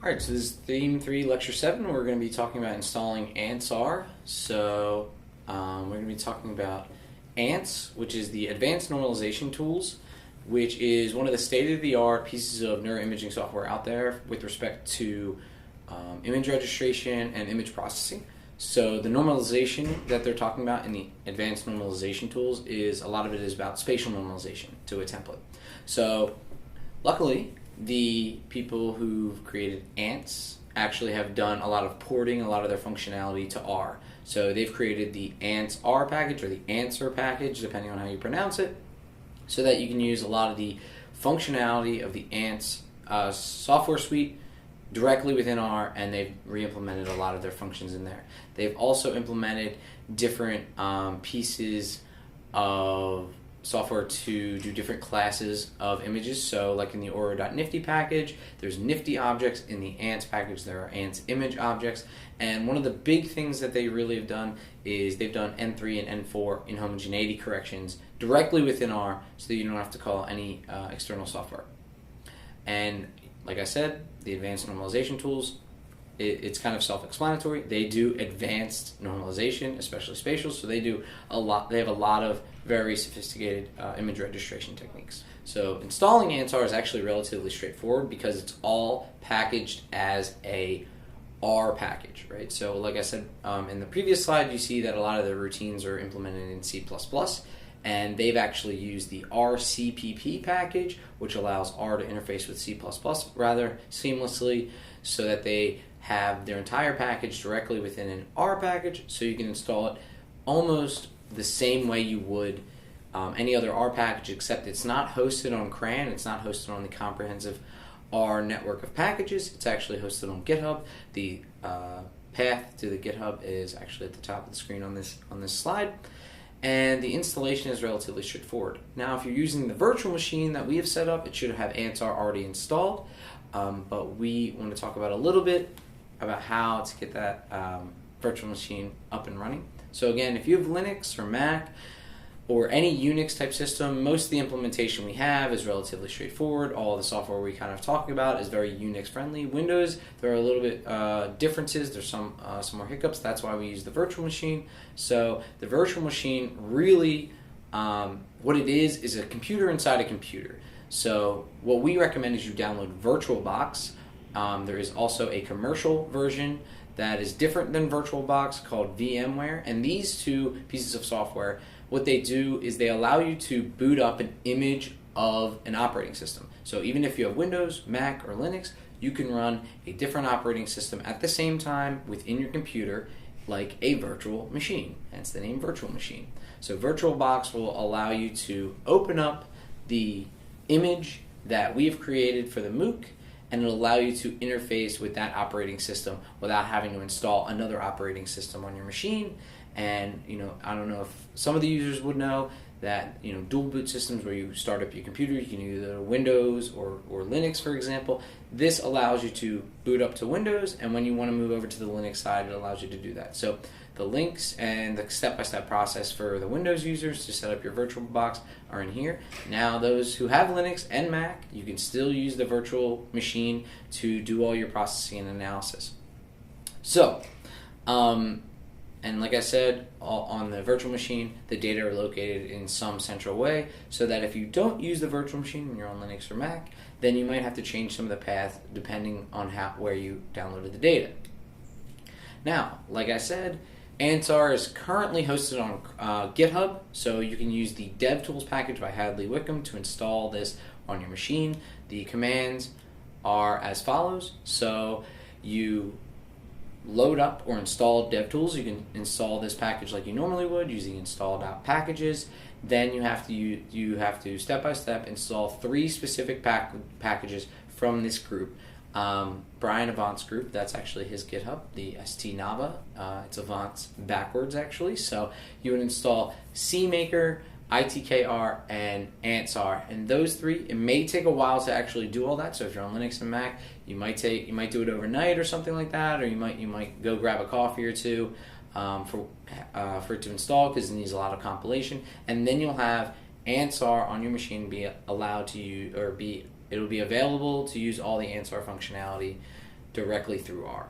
Alright, so this is Theme 3, Lecture 7. We're going to be talking about installing ANTsR. So, we're going to be talking about ANTs, which is the Advanced Normalization Tools, which is one of the state-of-the-art pieces of neuroimaging software out there with respect to image registration and image processing. So the normalization that they're talking about in the Advanced Normalization Tools is, a lot of it is about spatial normalization to a template. So, luckily, the people who've created ANTs actually have done a lot of porting a lot of their functionality to R. So they've created the ANTsR package or the ANTsR package, depending on how you pronounce it, so that you can use a lot of the functionality of the ANTs software suite directly within R, and they've re-implemented a lot of their functions in there. They've also implemented different pieces of software to do different classes of images. So like in the Auro.NIfTI package, there's NIfTI objects. In the ANTs package, there are ANTs image objects. And one of the big things that they really have done is they've done N3 and N4 inhomogeneity corrections directly within R, so that you don't have to call any external software. And like I said, the advanced normalization tools, it's kind of self-explanatory. They do advanced normalization, especially spatial, so they do a lot. They have a lot of very sophisticated image registration techniques. So installing ANTsR is actually relatively straightforward because it's all packaged as a R package, right? So like I said in the previous slide, you see that a lot of the routines are implemented in C++, and they've actually used the RCPP package, which allows R to interface with C++ rather seamlessly, so that they have their entire package directly within an R package, so you can install it almost the same way you would any other R package, except it's not hosted on CRAN, it's not hosted on the comprehensive R network of packages, it's actually hosted on GitHub. The path to the GitHub is actually at the top of the screen on this slide, and the installation is relatively straightforward. Now, if you're using the virtual machine that we have set up, it should have ANTsR already installed, but we want to talk about a little bit about how to get that virtual machine up and running. So again, if you have Linux or Mac or any Unix type system, most of the implementation we have is relatively straightforward. All the software we kind of talk about is very Unix friendly. Windows, there are a little bit differences. There's some more hiccups. That's why we use the virtual machine. So the virtual machine really, what it is a computer inside a computer. So what we recommend is you download VirtualBox. There is also a commercial version that is different than VirtualBox called VMware, and these two pieces of software, what they do is they allow you to boot up an image of an operating system. So even if you have Windows, Mac, or Linux, you can run a different operating system at the same time within your computer, like a virtual machine, hence the name virtual machine. So VirtualBox will allow you to open up the image that we've created for the MOOC, and it'll allow you to interface with that operating system without having to install another operating system on your machine. And I don't know if some of the users would know that dual boot systems, where you start up your computer, you can either Windows or Linux, for example. This allows you to boot up to Windows, and when you want to move over to the Linux side, it allows you to do that. So the links and the step-by-step process for the Windows users to set up your VirtualBox are in here. Now, those who have Linux and Mac, you can still use the virtual machine to do all your processing and analysis. So, and like I said, on the virtual machine, the data are located in some central way, so that if you don't use the virtual machine when you're on Linux or Mac, then you might have to change some of the path depending on where you downloaded the data. Now, like I said, ANTsR is currently hosted on GitHub, so you can use the DevTools package by Hadley Wickham to install this on your machine. The commands are as follows. So you load up or install DevTools. You can install this package like you normally would using install.packages. Then you have to step by step install 3 specific packages from this group. Brian Avant's group, that's actually his GitHub, the STNava. It's Avant's backwards, actually. So you would install CMaker, ITKR, and ANTsR. And those 3, it may take a while to actually do all that. So if you're on Linux and Mac, you might do it overnight or something like that, or you might go grab a coffee or two for it to install, because it needs a lot of compilation. And then you'll have ANTsR on your machine be allowed to use, it'll be available to use all the ANTsR functionality directly through R.